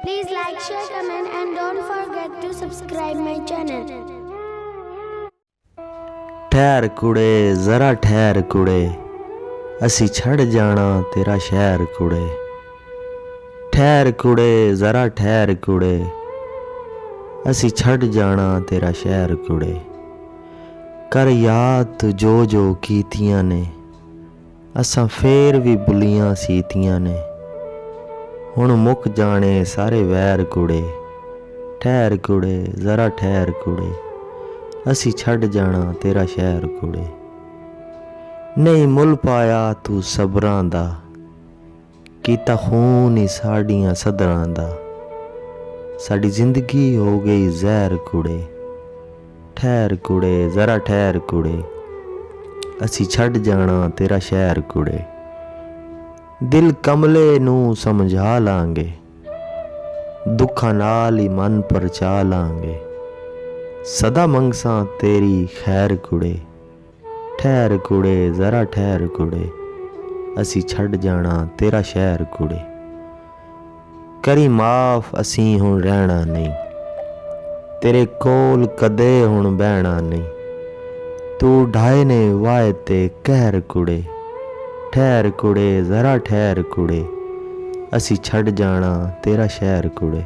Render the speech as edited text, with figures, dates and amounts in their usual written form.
Please like, share, comment and don't forget to subscribe my channel. ठहर कुड़े जरा ठहर कुड़े असी छड़ जाना तेरा शहर कुड़े। ठहर कुड़े जरा ठहर कुड़े असी छड़ जाना तेरा शहर कुड़े। कर याद जो जो कीतियां ने असां फेर भी बुलियां सीतियां ने। हुण मुक जाने सारे वैर कुड़े। ठहर कुड़े जरा ठहर कुड़े असी छड़ जाना तेरा शहर कुड़े। नहीं मुल पाया तू सबरां दा कीता खून ही साड़ियां सदरां दा। साड़ी जिंदगी हो गई जहर कुड़े। ठहर कुड़े जरा ठहर कुड़े असी छड़ जाना तेरा शहर कुड़े। दिल कमले नू समझा लांगे दुखा नाल ही मन परचा लांगे। सदा मंगसां तेरी खैर कुड़े। ठहर कुड़े जरा ठहर कुड़े असी छड़ जाना तेरा शहर कुड़े। करी माफ असी हुण रहना नहीं तेरे कोल कदे हुण बहना नहीं। तू ढाए ने वाए ते कहर कुड़े। ठहर कुड़े जरा ठहर कुड़े असी छड़ जाना तेरा शहर कुड़े।